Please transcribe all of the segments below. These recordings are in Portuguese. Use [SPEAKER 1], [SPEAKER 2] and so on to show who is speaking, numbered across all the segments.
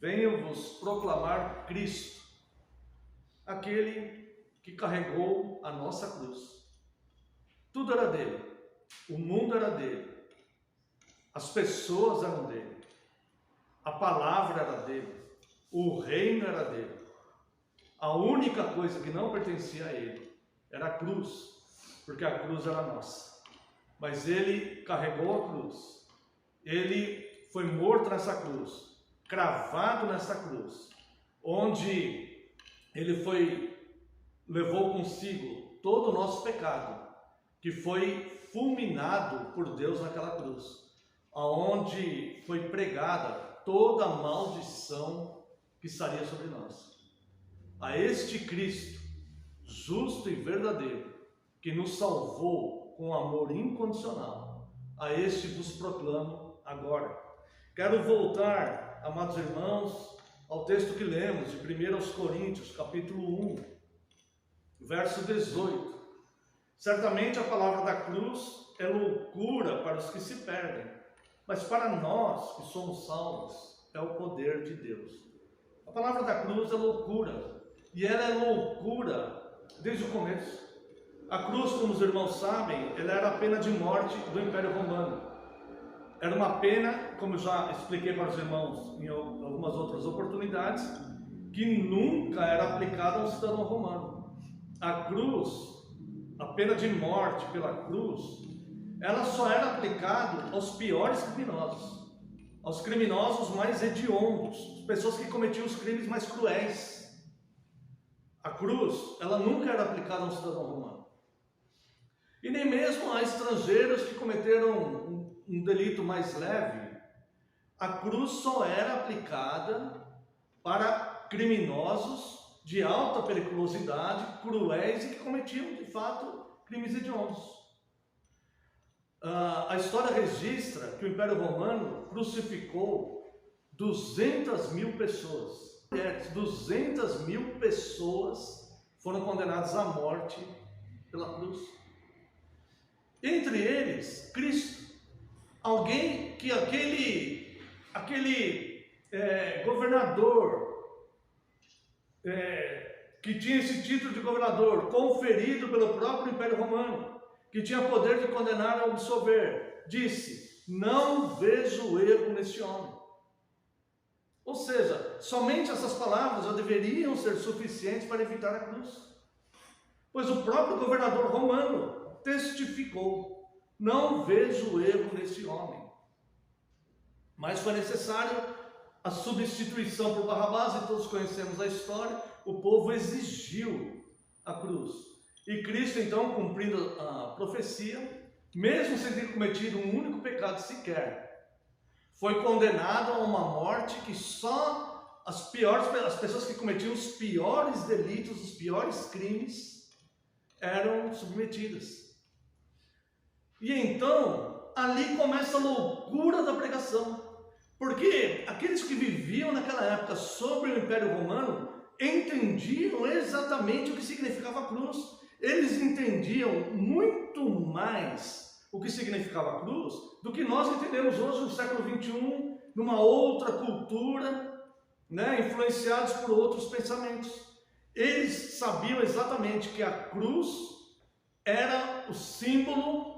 [SPEAKER 1] venho-vos proclamar Cristo, aquele que carregou a nossa cruz. Tudo era dele, o mundo era dele, as pessoas eram dele, a palavra era dele, o reino era dele. A única coisa que não pertencia a ele era a cruz, porque a cruz era nossa. Mas ele carregou a cruz, ele foi morto nessa cruz, cravado nessa cruz, onde ele levou consigo todo o nosso pecado, que foi fulminado por Deus naquela cruz, aonde foi pregada toda a maldição que estaria sobre nós. A este Cristo, justo e verdadeiro, que nos salvou com amor incondicional, a este vos proclamo agora. Quero voltar, amados irmãos, ao texto que lemos de 1 Coríntios, capítulo 1, verso 18. Certamente a palavra da cruz é loucura para os que se perdem, mas para nós que somos salvos é o poder de Deus. A palavra da cruz é loucura, e ela é loucura desde o começo. A cruz, como os irmãos sabem, ela era a pena de morte do Império Romano. Era uma pena, como eu já expliquei para os irmãos em algumas outras oportunidades, que nunca era aplicada a um cidadão romano. A cruz, a pena de morte pela cruz, ela só era aplicada aos piores criminosos, aos criminosos mais hediondos, pessoas que cometiam os crimes mais cruéis. A cruz, ela nunca era aplicada a um cidadão romano. E nem mesmo a estrangeiros que cometeram um delito mais leve. A cruz só era aplicada para criminosos de alta periculosidade, cruéis e que cometiam, de fato, crimes hediondos. A história registra que o Império Romano crucificou 200.000 pessoas. 200.000 pessoas foram condenadas à morte pela cruz. Entre eles, Cristo. Alguém que aquele governador, que tinha esse título de governador conferido pelo próprio Império Romano, que tinha poder de condenar ou absolver, disse: não vejo erro nesse homem. Ou seja, somente essas palavras já deveriam ser suficientes para evitar a cruz. Pois o próprio governador romano testificou: não vejo erro nesse homem. Mas foi necessário a substituição por Barrabás, e todos conhecemos a história. O povo exigiu a cruz. E Cristo, então, cumprindo a profecia, mesmo sem ter cometido um único pecado sequer, foi condenado a uma morte que só as pessoas que cometiam os piores delitos, os piores crimes, eram submetidas. E então, ali começa a loucura da pregação. Porque aqueles que viviam naquela época sobre o Império Romano entendiam exatamente o que significava a cruz. Eles entendiam muito mais o que significava a cruz do que nós entendemos hoje no século XXI, numa outra cultura, influenciados por outros pensamentos. Eles sabiam exatamente que a cruz era o símbolo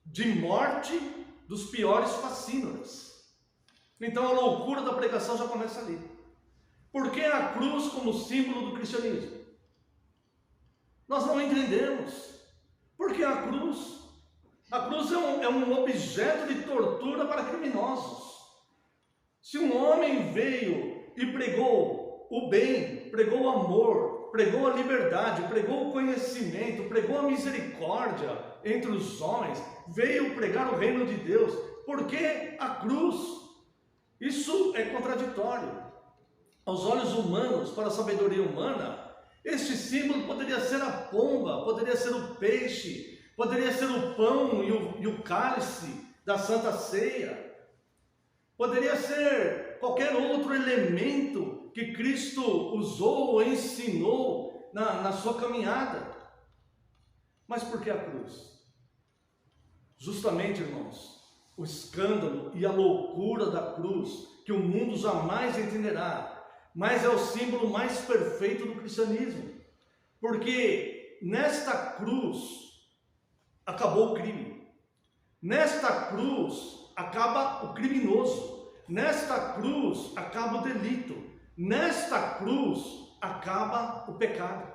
[SPEAKER 1] de morte dos piores fascínoras. Então a loucura da pregação já começa ali. Por que a cruz como símbolo do cristianismo? Nós não entendemos. Por que a cruz? A cruz é um objeto de tortura para criminosos. Se um homem veio e pregou o bem, pregou o amor, pregou a liberdade, pregou o conhecimento, pregou a misericórdia entre os homens, veio pregar o reino de Deus, por que a cruz? Isso é contraditório. Aos olhos humanos, para a sabedoria humana, este símbolo poderia ser a pomba, poderia ser o peixe, poderia ser o pão e o cálice da Santa Ceia, poderia ser qualquer outro elemento que Cristo usou ou ensinou na sua caminhada. Mas por que a cruz? Justamente, irmãos, o escândalo e a loucura da cruz que o mundo jamais entenderá, mas é o símbolo mais perfeito do cristianismo, porque nesta cruz acabou o crime, nesta cruz acaba o criminoso, nesta cruz acaba o delito, nesta cruz acaba o pecado.